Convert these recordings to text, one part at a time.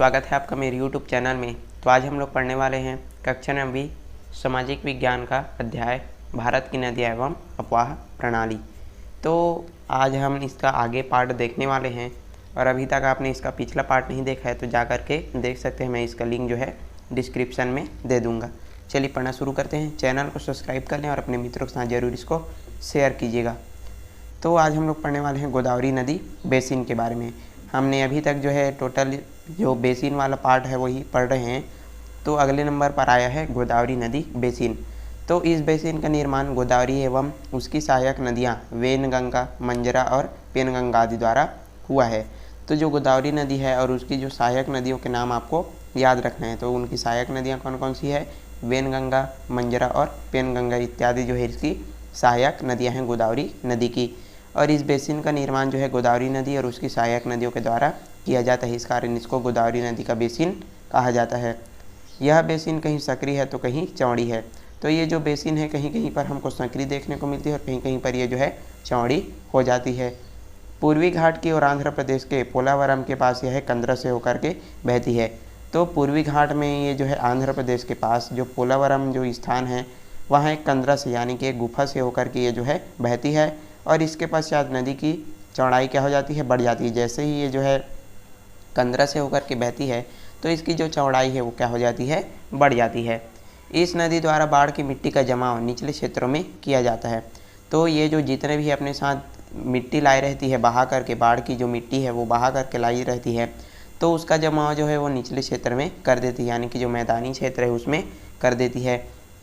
स्वागत है आपका मेरे YouTube चैनल में। तो आज हम लोग पढ़ने वाले हैं कक्षा 9वीं सामाजिक विज्ञान का अध्याय भारत की नदियाँ एवं अपवाह प्रणाली। तो आज हम इसका आगे पार्ट देखने वाले हैं और अभी तक आपने इसका पिछला पार्ट नहीं देखा है तो जा कर के देख सकते हैं। मैं इसका लिंक जो है डिस्क्रिप्शन में दे दूँगा। चलिए पढ़ना शुरू करते हैं। चैनल को सब्सक्राइब कर लें और अपने मित्रों के साथ ज़रूर इसको शेयर कीजिएगा। तो आज हम लोग पढ़ने वाले हैं गोदावरी नदी बेसिन के बारे में। हमने अभी तक जो है टोटल जो बेसिन वाला पार्ट है वही पढ़ रहे हैं। तो अगले नंबर पर आया है गोदावरी नदी बेसिन। तो इस बेसिन का निर्माण गोदावरी एवं उसकी सहायक नदियाँ वैनगंगा, मंजरा और पेनगंगा आदि द्वारा हुआ है। तो जो गोदावरी नदी है और उसकी जो सहायक नदियों के नाम आपको याद रखना है। तो उनकी सहायक नदियाँ कौन कौन सी है? वैनगंगा, मंजरा और पेनगंगा इत्यादि जो है इसकी सहायक नदियाँ हैं गोदावरी नदी की। और इस बेसिन का निर्माण जो है गोदावरी नदी और उसकी सहायक नदियों के द्वारा किया जाता है। इस कारण इसको गोदावरी नदी का बेसिन कहा जाता है। यह बेसिन कहीं सकरी है तो कहीं चौड़ी है। तो ये जो बेसिन है कहीं कहीं पर हमको सकरी देखने को मिलती है और कहीं कहीं पर ये जो है चौड़ी हो जाती है। पूर्वी घाट की और आंध्र प्रदेश के पोलावरम के पास यह कंदरा से होकर के बहती है। तो पूर्वी घाट में ये जो है आंध्र प्रदेश के पास जो पोलावरम जो स्थान है वहाँ एक कंदरा से यानी कि एक गुफा से होकर के ये जो है बहती है। और इसके पश्चात नदी की चौड़ाई क्या हो जाती है? बढ़ जाती है। जैसे ही ये जो है कंदरा से होकर के बहती है तो इसकी जो चौड़ाई है वो क्या हो जाती है? बढ़ जाती है। इस नदी द्वारा बाढ़ की मिट्टी का जमाव निचले क्षेत्रों में किया जाता है। तो ये जो जितने भी अपने साथ मिट्टी लाई रहती है बहा करके, बाढ़ की जो मिट्टी है वो बहा करके लाई रहती है, तो उसका जमाव जो है वो निचले क्षेत्र में कर देती है, यानी कि जो मैदानी क्षेत्र है उसमें कर देती है।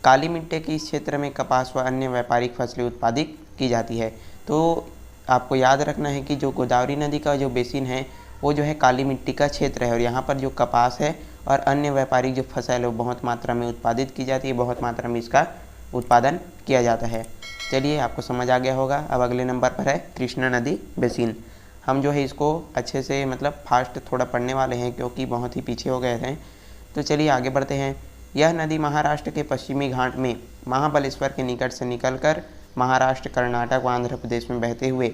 काली मिट्टी के इस क्षेत्र में कपास व अन्य व्यापारिक फसलें उत्पादित की जाती है। तो आपको याद रखना है कि जो गोदावरी नदी का जो बेसिन है वो जो है काली मिट्टी का क्षेत्र है और यहाँ पर जो कपास है और अन्य व्यापारिक जो फसल है वो बहुत मात्रा में उत्पादित की जाती है, बहुत मात्रा में इसका उत्पादन किया जाता है। चलिए आपको समझ आ गया होगा। अब अगले नंबर पर है कृष्णा नदी बेसिन। हम जो है इसको अच्छे से फास्ट थोड़ा पढ़ने वाले हैं क्योंकि बहुत ही पीछे हो गए थे। तो चलिए आगे बढ़ते हैं। यह नदी महाराष्ट्र के पश्चिमी घाट में महाबलेश्वर के निकट से निकलकर महाराष्ट्र, कर्नाटक व आंध्र प्रदेश में बहते हुए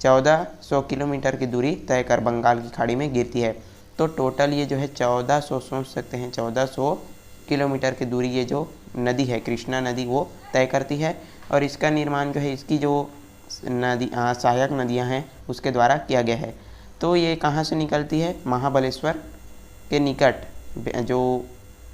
1400 किलोमीटर की दूरी तय कर बंगाल की खाड़ी में गिरती है। तो टोटल ये जो है 1400, सोच सकते हैं 1400 किलोमीटर की दूरी ये जो नदी है कृष्णा नदी वो तय करती है। और इसका निर्माण जो है इसकी जो नदी सहायक नदियाँ हैं उसके द्वारा किया गया है। तो ये कहाँ से निकलती है? महाबलेश्वर के निकट, जो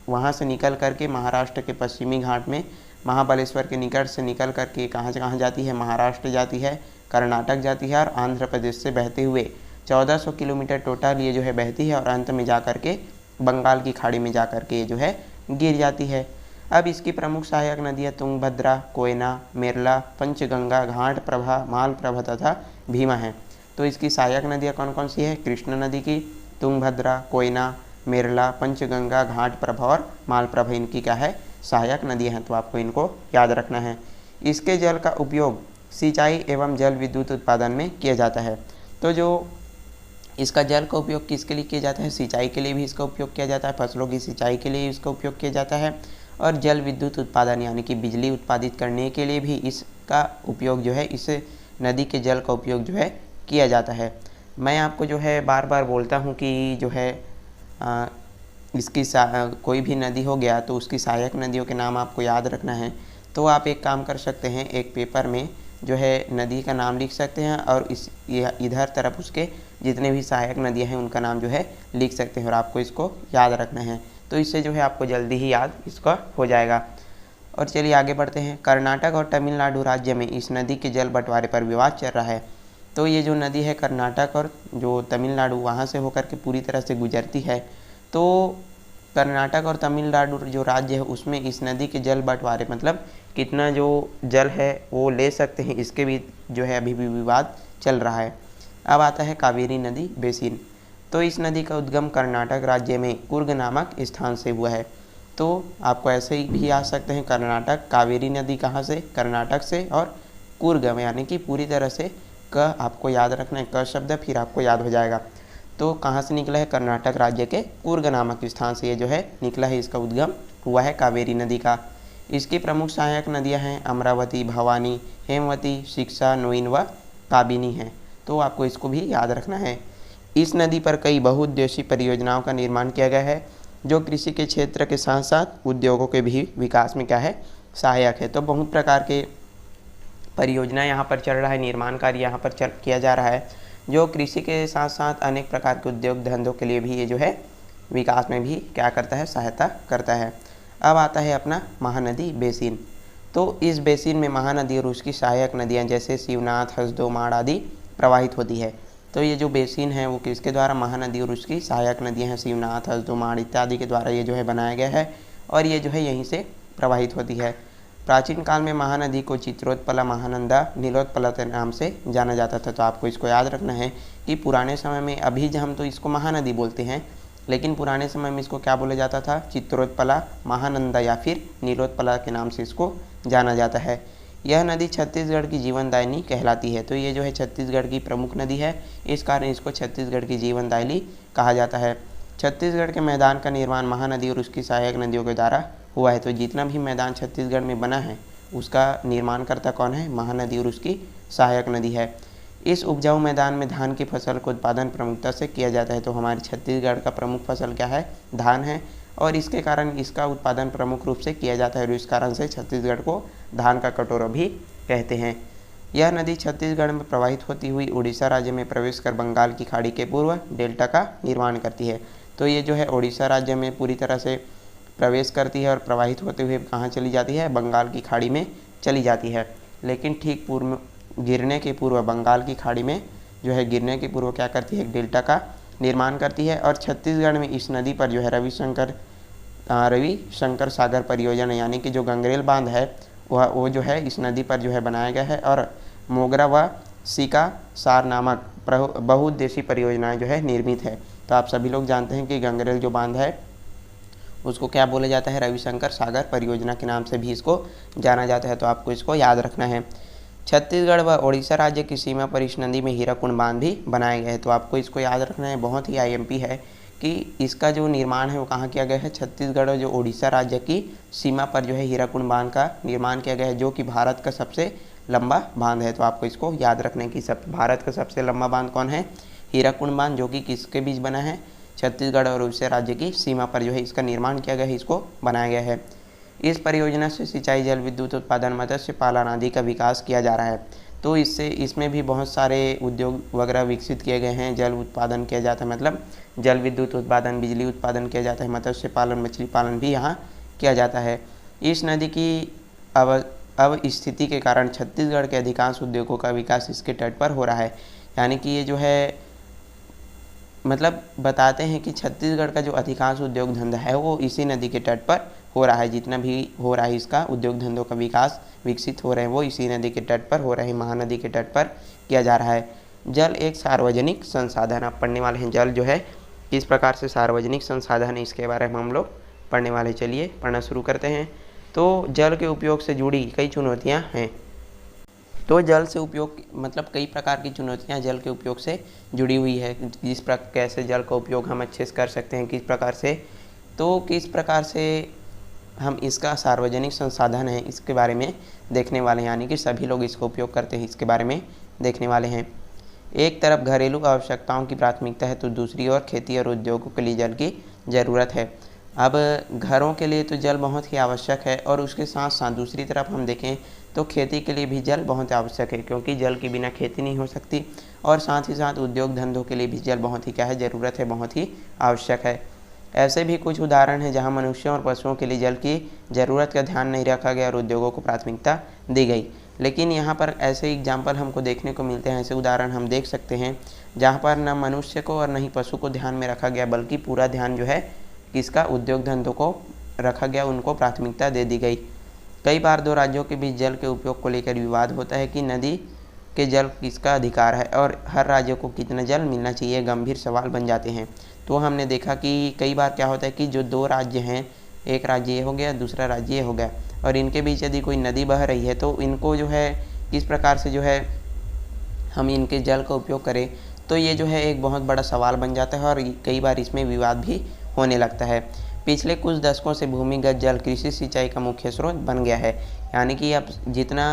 वहाँ से निकल करके महाराष्ट्र के पश्चिमी घाट में महाबलेश्वर के निकट से निकल करके कहाँ से कहाँ जाती है? महाराष्ट्र जाती है, कर्नाटक जाती है और आंध्र प्रदेश से बहते हुए 1400 किलोमीटर टोटल ये जो है बहती है और अंत में जा कर के बंगाल की खाड़ी में जा कर के ये जो है गिर जाती है। अब इसकी प्रमुख सहायक नदियाँ तुंगभद्रा, कोयना, मेरला, पंचगंगा, घाट प्रभा, मालप्रभा तथा भीमा हैं। तो इसकी सहायक नदियाँ कौन कौन सी है? कृष्णा नदी की तुंगभद्रा, कोयना, मेरला, पंचगंगा, घाट प्रभा और मालप्रभा इनकी क्या है? सहायक नदियाँ हैं। तो आपको इनको याद रखना है। इसके जल का उपयोग सिंचाई एवं जल विद्युत उत्पादन में किया जाता है। तो जो इसका जल का उपयोग किसके लिए किया जाता है? सिंचाई के लिए भी इसका उपयोग किया जाता है, फसलों की सिंचाई के लिए इसका उपयोग किया जाता है और जल विद्युत उत्पादन यानी कि बिजली उत्पादित करने के लिए भी इसका उपयोग जो है, इस नदी के जल का उपयोग जो है किया जाता है। मैं आपको जो है बार बार बोलता हूँ कि जो है इसकी कोई भी नदी हो गया तो उसकी सहायक नदियों के नाम आपको याद रखना है। तो आप एक काम कर सकते हैं, एक पेपर में जो है नदी का नाम लिख सकते हैं और इधर तरफ उसके जितने भी सहायक नदियां हैं उनका नाम जो है लिख सकते हैं और आपको इसको याद रखना है। तो इससे जो है आपको जल्दी ही याद इसका हो जाएगा। और चलिए आगे बढ़ते हैं। कर्नाटक और तमिलनाडु राज्य में इस नदी के जल बंटवारे पर विवाद चल रहा है। तो ये जो नदी है कर्नाटक और जो तमिलनाडु वहाँ से होकर के पूरी तरह से गुजरती है। तो कर्नाटक और तमिलनाडु जो राज्य है उसमें इस नदी के जल बंटवारे कितना जो जल है वो ले सकते हैं, इसके भी जो है अभी भी विवाद चल रहा है। अब आता है कावेरी नदी बेसिन। तो इस नदी का उद्गम कर्नाटक राज्य में कुर्ग नामक स्थान से हुआ है। तो आपको ऐसे ही भी आ सकते हैं कर्नाटक, कावेरी नदी कहाँ से? कर्नाटक से और कुर्ग यानी कि पूरी तरह से क आपको याद रखना है, क शब्द फिर आपको याद हो जाएगा। तो कहाँ से निकला है? कर्नाटक राज्य के कुर्ग नामक स्थान से ये जो है निकला है, इसका उद्गम हुआ है कावेरी नदी का। इसकी प्रमुख सहायक नदियाँ हैं अमरावती, भवानी, हेमवती, शिक्षा, नोइन व काबिनी हैं। तो आपको इसको भी याद रखना है। इस नदी पर कई बहुउद्देशीय परियोजनाओं का निर्माण किया गया है जो कृषि के क्षेत्र के साथ साथ उद्योगों के भी विकास में क्या है, सहायक है। तो बहुत प्रकार के परियोजना यहाँ पर चल रहा है, निर्माण कार्य यहाँ पर किया जा रहा है जो कृषि के साथ साथ अनेक प्रकार के उद्योग धंधों के लिए भी ये जो है विकास में भी क्या करता है, सहायता करता है। अब आता है अपना महानदी बेसिन। तो इस बेसिन में महानदी और उसकी सहायक नदियाँ जैसे शिवनाथ, हसदो, माड़ आदि प्रवाहित होती है। तो ये जो बेसिन है वो किसके द्वारा, महानदी और उसकी सहायक नदियाँ हैं शिवनाथ, हसदो, माड़ इत्यादि के द्वारा ये जो है बनाया गया है और ये जो है यहीं से प्रवाहित होती है। प्राचीन काल में महानदी को चित्रोत्पला, महानंदा, नीलोत्पला के नाम से जाना जाता था। तो आपको इसको याद रखना है कि पुराने समय में, अभी हम तो इसको महानदी बोलते हैं, लेकिन पुराने समय में इसको क्या बोला जाता था, चित्रोत्पला, महानंदा या फिर नीलोत्पला के नाम से इसको जाना जाता है। यह नदी छत्तीसगढ़ की जीवनदायिनी कहलाती है। तो ये जो है छत्तीसगढ़ की प्रमुख नदी है, इस कारण इसको छत्तीसगढ़ की जीवनदायिनी कहा जाता है। छत्तीसगढ़ के मैदान का निर्माण महानदी और उसकी सहायक नदियों के द्वारा हुआ है। तो जितना भी मैदान छत्तीसगढ़ में बना है उसका निर्माणकर्ता कौन है, महानदी और उसकी सहायक नदी है। इस उपजाऊ मैदान में धान की फसल का उत्पादन प्रमुखता से किया जाता है। तो हमारे छत्तीसगढ़ का प्रमुख फसल क्या है, धान है और इसके कारण इसका उत्पादन प्रमुख रूप से किया जाता है और इस कारण से छत्तीसगढ़ को धान का कटोरा भी कहते हैं। यह नदी छत्तीसगढ़ में प्रवाहित होती हुई उड़ीसा राज्य में प्रवेश कर बंगाल की खाड़ी के पूर्व डेल्टा का निर्माण करती है। तो ये जो है उड़ीसा राज्य में पूरी तरह से प्रवेश करती है और प्रवाहित होते हुए कहाँ चली जाती है, बंगाल की खाड़ी में चली जाती है। लेकिन ठीक पूर्व गिरने के पूर्व बंगाल की खाड़ी में जो है गिरने के पूर्व क्या करती है, एक डेल्टा का निर्माण करती है। और छत्तीसगढ़ में इस नदी पर जो है रविशंकर सागर परियोजना यानी कि जो गंगरेल बांध है वो जो है इस नदी पर जो है बनाया गया है और मोगरा व सीका सार नामक बहुउद्देशीय परियोजनाएं जो है निर्मित है। तो आप सभी लोग जानते हैं कि गंगरेल जो बांध है उसको क्या बोला जाता है, रविशंकर सागर परियोजना के नाम से भी इसको जाना जाता है। तो आपको इसको याद रखना है। छत्तीसगढ़ व ओडिशा राज्य की सीमा पर इस नदी में हीराकुंड बांध भी बनाया गया है। तो आपको इसको याद रखना है, बहुत ही आईएमपी है कि इसका जो निर्माण है वो कहाँ किया गया है, छत्तीसगढ़ और जो ओडिशा राज्य की सीमा पर जो है हीराकुंड बांध का निर्माण किया गया है जो कि भारत का सबसे लंबा बांध है। तो आपको इसको याद रखना है कि भारत का सबसे लंबा बांध कौन है, हीराकुंड बांध, जो कि किसके बीच बना है, छत्तीसगढ़ और ओडिशा राज्य की सीमा पर जो है इसका निर्माण किया गया है, इसको बनाया गया है। इस परियोजना से सिंचाई, जल विद्युत उत्पादन, मत्स्य पालन आदि का विकास किया जा रहा है। तो इसमें भी बहुत सारे उद्योग वगैरह विकसित किए गए हैं। जल उत्पादन किया जाता है, मतलब जल विद्युत उत्पादन, बिजली उत्पादन किया जाता है, मत्स्य पालन, मछली पालन भी यहाँ किया जाता है। इस नदी की अब स्थिति के कारण छत्तीसगढ़ के अधिकांश उद्योगों का विकास इसके तट पर हो रहा है। यानी कि ये जो है मतलब बताते हैं कि छत्तीसगढ़ का जो अधिकांश उद्योग धंधा है वो इसी नदी के तट पर हो रहा है। जितना भी हो रहा है इसका उद्योग धंधों का विकास विकसित हो रहे हैं वो इसी नदी के तट पर हो रहे हैं, महानदी के तट पर किया जा रहा है। जल एक सार्वजनिक संसाधन, आप पढ़ने वाले हैं। जल जो है किस प्रकार से सार्वजनिक संसाधन है इसके बारे में हम लोग पढ़ने वाले। चलिए पढ़ना शुरू करते हैं। तो जल के उपयोग से जुड़ी कई चुनौतियाँ हैं। तो जल से उपयोग मतलब कई प्रकार की चुनौतियां जल के उपयोग से जुड़ी हुई है। जिस प्रकार कैसे जल का उपयोग हम अच्छे से कर सकते हैं, किस प्रकार से हम इसका सार्वजनिक संसाधन है इसके बारे में देखने वाले हैं। यानी कि सभी लोग इसका उपयोग करते हैं, इसके बारे में देखने वाले हैं। एक तरफ घरेलू आवश्यकताओं की प्राथमिकता है तो दूसरी ओर खेती और उद्योगों के लिए जल की ज़रूरत है। अब घरों के लिए तो जल बहुत ही आवश्यक है और उसके साथ साथ दूसरी तरफ हम देखें तो खेती के लिए भी जल बहुत आवश्यक है, क्योंकि जल के बिना खेती नहीं हो सकती। और साथ ही साथ उद्योग धंधों के लिए भी जल बहुत ही क्या है, ज़रूरत है, बहुत ही आवश्यक है। ऐसे भी कुछ उदाहरण हैं जहां मनुष्यों और पशुओं के लिए जल की ज़रूरत का ध्यान नहीं रखा गया और उद्योगों को प्राथमिकता दी गई। लेकिन यहाँ पर ऐसे एग्जाम्पल हमको देखने को मिलते हैं, ऐसे उदाहरण हम देख सकते हैं जहाँ पर न मनुष्य को और न ही पशु को ध्यान में रखा गया, बल्कि पूरा ध्यान जो है किसका, उद्योग धंधों को रखा गया, उनको प्राथमिकता दे दी गई। कई बार दो राज्यों के बीच जल के उपयोग को लेकर विवाद होता है कि नदी के जल किसका अधिकार है और हर राज्य को कितना जल मिलना चाहिए, गंभीर सवाल बन जाते हैं। तो हमने देखा कि कई बार क्या होता है कि जो दो राज्य हैं, एक राज्य ये हो गया, दूसरा राज्य ये हो गया, और इनके बीच यदि कोई नदी बह रही है तो इनको जो है किस प्रकार से जो है हम इनके जल का उपयोग करें, तो ये जो है एक बहुत बड़ा सवाल बन जाता है और कई बार इसमें विवाद भी होने लगता है। पिछले कुछ दशकों से भूमिगत जल कृषि सिंचाई का मुख्य स्रोत बन गया है। यानी कि अब जितना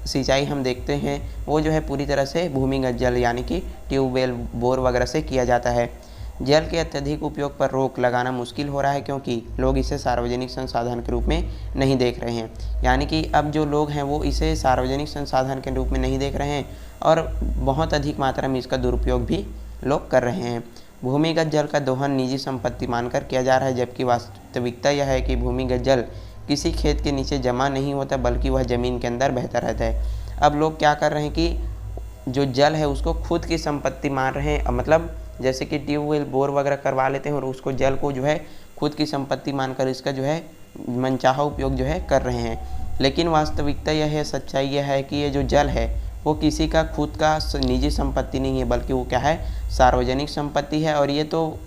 सिंचाई हम देखते हैं वो जो है पूरी तरह से भूमिगत जल यानी कि ट्यूबवेल, बोर वगैरह से किया जाता है। जल के अत्यधिक उपयोग पर रोक लगाना मुश्किल हो रहा है क्योंकि लोग इसे सार्वजनिक संसाधन के रूप में नहीं देख रहे हैं। यानी कि अब जो लोग हैं वो इसे सार्वजनिक संसाधन के रूप में नहीं देख रहे हैं और बहुत अधिक मात्रा में इसका दुरुपयोग भी लोग कर रहे हैं। भूमिगत जल का दोहन निजी संपत्ति मानकर किया जा रहा है, जबकि वास्तविकता यह है कि भूमिगत जल किसी खेत के नीचे जमा नहीं होता बल्कि वह ज़मीन के अंदर बहता रहता है। अब लोग क्या कर रहे हैं कि जो जल है उसको खुद की संपत्ति मान रहे हैं, मतलब जैसे कि ट्यूबवेल, बोर वगैरह करवा लेते हैं और उसको जल को जो है खुद की संपत्ति मानकर इसका जो है मनचाहा उपयोग जो है कर रहे हैं। लेकिन वास्तविकता यह है, सच्चाई यह है कि ये जो जल है वो किसी का खुद का निजी संपत्ति नहीं है बल्कि वो क्या है, सार्वजनिक संपत्ति है। और ये तो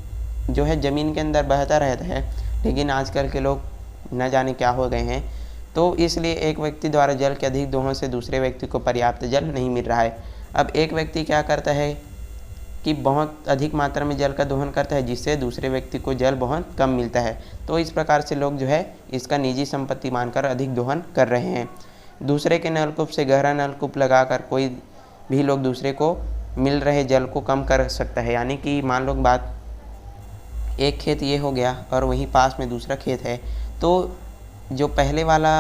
जो है ज़मीन के अंदर बहता रहता है, लेकिन आजकल के लोग न जाने क्या हो गए हैं। तो इसलिए एक व्यक्ति द्वारा जल के अधिक दोहन से दूसरे व्यक्ति को पर्याप्त जल नहीं मिल रहा है। अब एक व्यक्ति क्या करता है कि बहुत अधिक मात्रा में जल का दोहन करता है, जिससे दूसरे व्यक्ति को जल बहुत कम मिलता है। तो इस प्रकार से लोग जो है इसका निजी संपत्ति मानकर अधिक दोहन कर रहे हैं। दूसरे के नलकूप से गहरा नलकूप लगाकर कोई भी लोग दूसरे को मिल रहे जल को कम कर सकता है। यानी कि मान लो बात, एक खेत ये हो गया और वहीं पास में दूसरा खेत है, तो जो पहले वाला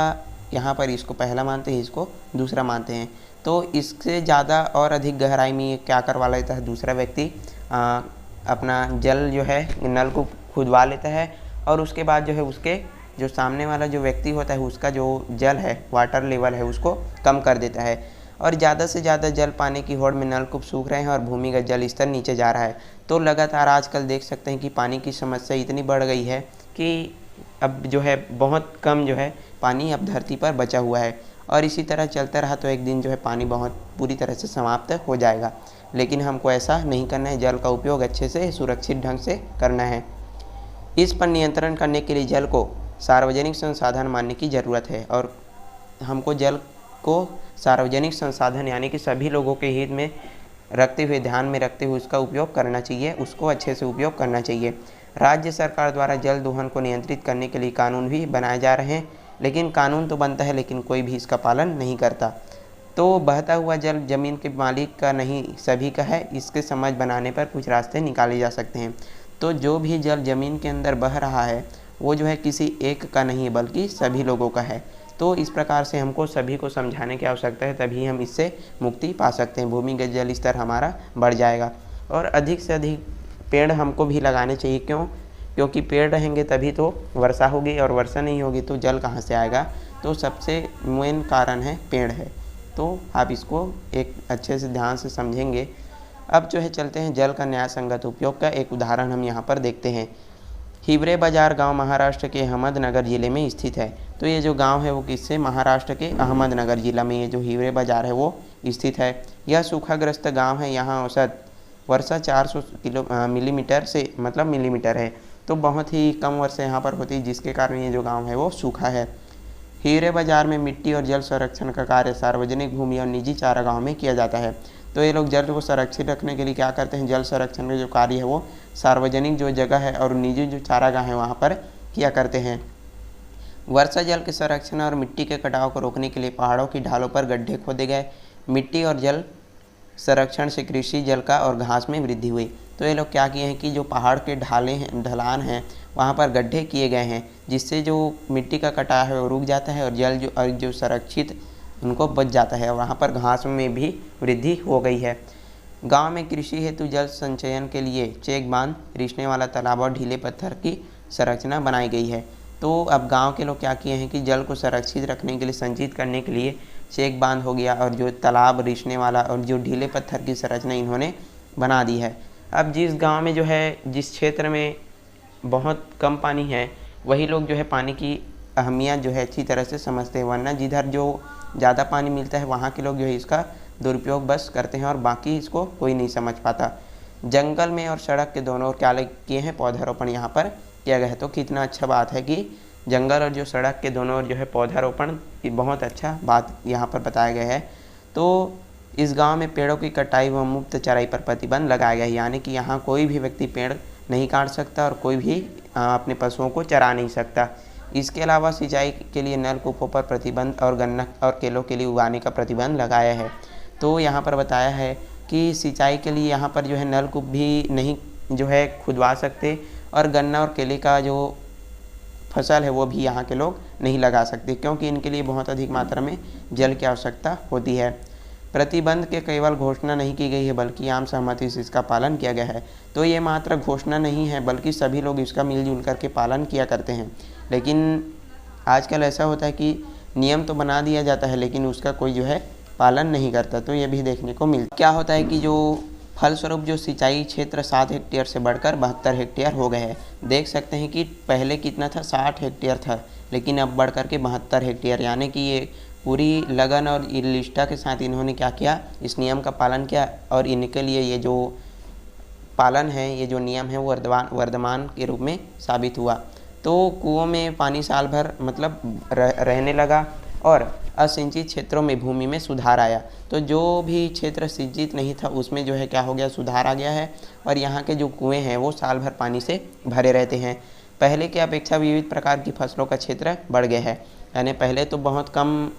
यहाँ पर इसको पहला मानते हैं, इसको दूसरा मानते हैं, तो इससे ज़्यादा और अधिक गहराई में क्या करवा लेता है, दूसरा व्यक्ति अपना जल जो है नल को खुदवा लेता है और उसके बाद जो है उसके जो सामने वाला जो व्यक्ति होता है उसका जो जल है, वाटर लेवल है, उसको कम कर देता है और ज़्यादा से ज़्यादा जल पाने की होड़ में नलकूप सूख रहे हैं और भूमिगत जल स्तर नीचे जा रहा है। तो लगातार आजकल देख सकते हैं कि पानी की समस्या इतनी बढ़ गई है कि अब जो है बहुत कम जो है पानी अब धरती पर बचा हुआ है और इसी तरह चलता रहा तो एक दिन जो है पानी बहुत पूरी तरह से समाप्त हो जाएगा। लेकिन हमको ऐसा नहीं करना है, जल का उपयोग अच्छे से सुरक्षित ढंग से करना है। इस पर नियंत्रण करने के लिए जल को सार्वजनिक संसाधन मानने की ज़रूरत है और हमको जल को सार्वजनिक संसाधन यानी कि सभी लोगों के हित में रखते हुए, ध्यान में रखते हुए उसका उपयोग करना चाहिए, उसको अच्छे से उपयोग करना चाहिए। राज्य सरकार द्वारा जल दोहन को नियंत्रित करने के लिए कानून भी बनाए जा रहे हैं, लेकिन कानून तो बनता है लेकिन कोई भी इसका पालन नहीं करता। तो बहता हुआ जल ज़मीन के मालिक का नहीं, सभी का है। इसके समझ बनाने पर कुछ रास्ते निकाले जा सकते हैं। तो जो भी जल ज़मीन के अंदर बह रहा है वो जो है किसी एक का नहीं है बल्कि सभी लोगों का है। तो इस प्रकार से हमको सभी को समझाने की आवश्यकता है, तभी हम इससे मुक्ति पा सकते हैं। भूमिगत जल स्तर हमारा बढ़ जाएगा और अधिक से अधिक पेड़ हमको भी लगाने चाहिए। क्योंकि पेड़ रहेंगे तभी तो वर्षा होगी और वर्षा नहीं होगी तो जल कहाँ से आएगा। तो सबसे मेन कारण है पेड़ है। तो आप इसको एक अच्छे से ध्यान से समझेंगे। अब जो है चलते हैं जल का न्याय संगत उपयोग का एक उदाहरण हम यहाँ पर देखते हैं। हिवरे बाजार गांव महाराष्ट्र के अहमदनगर ज़िले में स्थित है। तो ये जो गांव है वो किससे, महाराष्ट्र के अहमदनगर ज़िला में ये जो हिवरे बाजार है वो स्थित है। यह सूखाग्रस्त गांव है। यहाँ औसत वर्षा 400 मिलीमीटर से मिलीमीटर है। तो बहुत ही कम वर्षा यहाँ पर होती है, जिसके कारण ये जो गाँव है वो सूखा है। हिवरे बाजार में मिट्टी और जल संरक्षण का कार्य सार्वजनिक भूमि और निजी चारागाहों में किया जाता है। तो ये लोग जल को संरक्षित रखने के लिए क्या करते हैं, जल संरक्षण का जो कार्य है वो सार्वजनिक जो जगह है और निजी जो चारागाह है वहाँ पर किया करते हैं। वर्षा जल के संरक्षण और मिट्टी के कटाव को रोकने के लिए पहाड़ों की ढालों पर गड्ढे खोदे गए। मिट्टी और जल संरक्षण से कृषि, जल का और घास में वृद्धि हुई। तो ये लोग क्या किए हैं कि जो पहाड़ के ढलान हैं वहाँ पर गड्ढे किए गए हैं, जिससे जो मिट्टी का कटाव है वो रुक जाता है और जल जो संरक्षित उनको बच जाता है और वहाँ पर घास में भी वृद्धि हो गई है। गांव में कृषि हेतु जल संचयन के लिए चेक बांध, रिसने वाला तालाब और ढीले पत्थर की संरचना बनाई गई है। तो अब गांव के लोग क्या किए हैं कि जल को संरक्षित रखने के लिए, संचित करने के लिए चेक बांध हो गया और जो तालाब, रिसने वाला और जो ढीले पत्थर की संरचना इन्होंने बना दी है। अब जिस गाँव में जो है, जिस क्षेत्र में बहुत कम पानी है, वही लोग जो है पानी की अहमियत जो है अच्छी तरह से समझते हैं, वरना जिधर जो ज़्यादा पानी मिलता है वहाँ के लोग जो है इसका दुरुपयोग बस करते हैं और बाकी इसको कोई नहीं समझ पाता। जंगल में और सड़क के दोनों ओर क्या किए हैं, पौधारोपण यहाँ पर किया गया है। तो कितना अच्छा बात है कि जंगल और जो सड़क के दोनों ओर जो है पौधारोपण की बहुत अच्छा बात यहाँ पर बताया गया है। तो इस गांव में पेड़ों की कटाई व मुक्त चराई पर प्रतिबंध लगाया गया है। यानी कि यहाँ कोई भी व्यक्ति पेड़ नहीं काट सकता और कोई भी अपने पशुओं को चरा नहीं सकता। इसके अलावा सिंचाई के लिए नलकूपों पर प्रतिबंध और गन्ना और केलों के लिए उगाने का प्रतिबंध लगाया है। तो यहाँ पर बताया है कि सिंचाई के लिए यहाँ पर जो है नलकूप भी नहीं जो है खुदवा सकते, और गन्ना और केले का जो फसल है वो भी यहाँ के लोग नहीं लगा सकते, क्योंकि इनके लिए बहुत अधिक मात्रा में जल की आवश्यकता होती है। प्रतिबंध के केवल घोषणा नहीं की गई है, बल्कि आम सहमति से इसका पालन किया गया है। तो ये मात्र घोषणा नहीं है, बल्कि सभी लोग इसका मिलजुल करके पालन किया करते हैं। लेकिन आजकल ऐसा होता है कि नियम तो बना दिया जाता है, लेकिन उसका कोई जो है पालन नहीं करता। तो ये भी देखने को मिलता। क्या होता है कि जो फलस्वरूप जो सिंचाई क्षेत्र 7 हेक्टेयर से बढ़कर 72 हेक्टेयर हो गए हैं। देख सकते हैं कि पहले कितना था, 60 हेक्टेयर था, लेकिन अब बढ़ करके 72 हेक्टेयर, यानी कि ये पूरी लगन और निष्ठा के साथ इन्होंने क्या किया, इस नियम का पालन किया। और इनके लिए ये जो पालन है, ये जो नियम है वो वर्धमान के रूप में साबित हुआ। तो कुओं में पानी साल भर मतलब रहने लगा, और असिंचित क्षेत्रों में भूमि में सुधार आया। तो जो भी क्षेत्र सिंचित नहीं था उसमें जो है क्या हो गया, सुधार आ गया है। और यहाँ के जो कुएं हैं वो साल भर पानी से भरे रहते हैं। पहले की अपेक्षा विविध प्रकार की फसलों का क्षेत्र बढ़ गया है, यानी पहले तो बहुत कम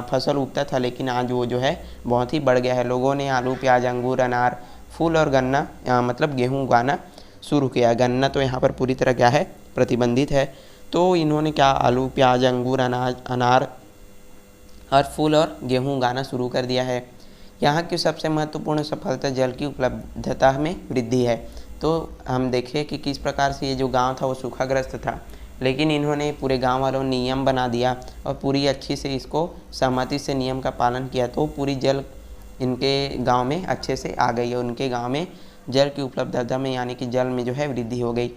फसल उगता था, लेकिन आज वो जो है बहुत ही बढ़ गया है। लोगों ने आलू, प्याज, अंगूर, अनार, फूल और गन्ना मतलब गेहूँ उगाना शुरू किया। गन्ना तो यहाँ पर पूरी तरह क्या है, प्रतिबंधित है। तो इन्होंने क्या, आलू, प्याज, अंगूर, अनार और फूल और गेहूं उगाना शुरू कर दिया है। यहाँ की सबसे महत्वपूर्ण सफलता जल की उपलब्धता में वृद्धि है। तो हम देखें कि किस प्रकार से ये जो गांव था वो सूखाग्रस्त था, लेकिन इन्होंने पूरे गांव वालों ने नियम बना दिया और पूरी अच्छी से इसको सहमति से नियम का पालन किया। तो पूरी जल इनके गांव में अच्छे से आ गई और उनके गांव में जल की उपलब्धता में यानी कि जल में जो है वृद्धि हो गई।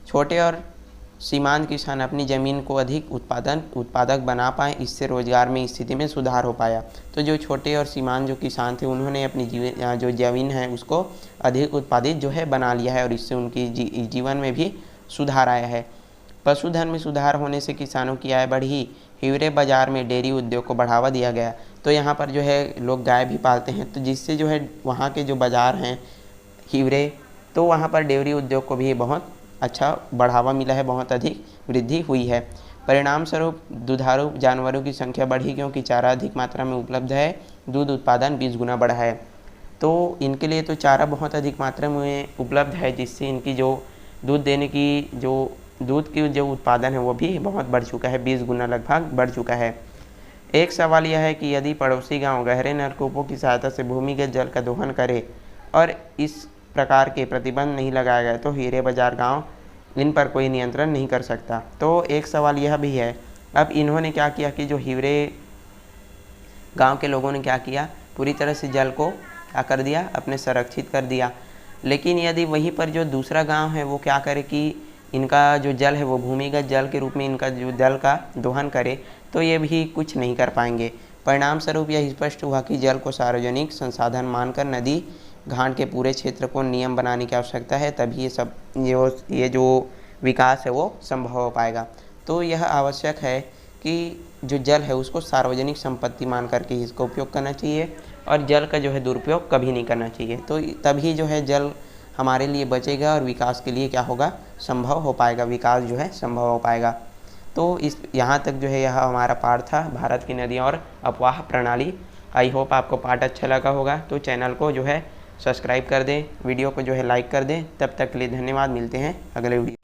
छोटे और सीमांत किसान अपनी ज़मीन को अधिक उत्पादक बना पाए, इससे रोजगार में स्थिति में सुधार हो पाया। तो जो छोटे और सीमांत जो किसान थे उन्होंने अपनी जो ज़मीन है उसको अधिक उत्पादित जो है बना लिया है, और इससे उनकी जीवन में भी सुधार आया है। पशुधन में सुधार होने से किसानों की आय बढ़ी। हिवरे बाजार में डेयरी उद्योग को बढ़ावा दिया गया। तो यहाँ पर जो है लोग गाय भी पालते हैं, तो जिससे जो है वहाँ के जो बाज़ार हैं हिवरे, तो वहाँ पर डेयरी उद्योग को भी बहुत अच्छा बढ़ावा मिला है, बहुत अधिक वृद्धि हुई है। परिणाम स्वरूप दुधारू जानवरों की संख्या बढ़ी, क्योंकि चारा अधिक मात्रा में उपलब्ध है। दूध उत्पादन 20 गुना बढ़ा है। तो इनके लिए तो चारा बहुत अधिक मात्रा में उपलब्ध है, जिससे इनकी जो दूध देने की दूध की जो उत्पादन है वो भी बहुत बढ़ चुका है, 20 गुना लगभग बढ़ चुका है। एक सवाल यह है कि यदि पड़ोसी गाँव गहरे नलकूपों की सहायता से भूमिगत जल का दोहन करे और इस प्रकार के प्रतिबंध नहीं लगाया गया, तो हीरे बाजार गांव इन पर कोई नियंत्रण नहीं कर सकता। तो एक सवाल यह भी है, अब इन्होंने क्या किया कि जो हिवरे गांव के लोगों ने क्या किया, पूरी तरह से जल को क्या कर दिया, अपने संरक्षित कर दिया। लेकिन यदि वहीं पर जो दूसरा गांव है वो क्या करे कि इनका जो जल है वो भूमिगत जल के रूप में इनका जो जल का दोहन करे, तो ये भी कुछ नहीं कर पाएंगे। परिणाम स्वरूप यह स्पष्ट हुआ कि जल को सार्वजनिक संसाधन मानकर नदी घाट के पूरे क्षेत्र को नियम बनाने की आवश्यकता है, तभी ये जो विकास है वो संभव हो पाएगा। तो यह आवश्यक है कि जो जल है उसको सार्वजनिक संपत्ति मान करके इसका उपयोग करना चाहिए, और जल का जो है दुरुपयोग कभी नहीं करना चाहिए। तो तभी जो है जल हमारे लिए बचेगा और विकास के लिए क्या होगा, संभव हो पाएगा, विकास जो है संभव हो पाएगा। तो यहाँ तक जो है यह हमारा पाठ था, भारत की नदियाँ और अपवाह प्रणाली। आई होप आपको पाठ अच्छा लगा होगा। तो चैनल को जो है सब्सक्राइब कर दें, वीडियो को जो है लाइक कर दें। तब तक के लिए धन्यवाद, मिलते हैं अगले वीडियो।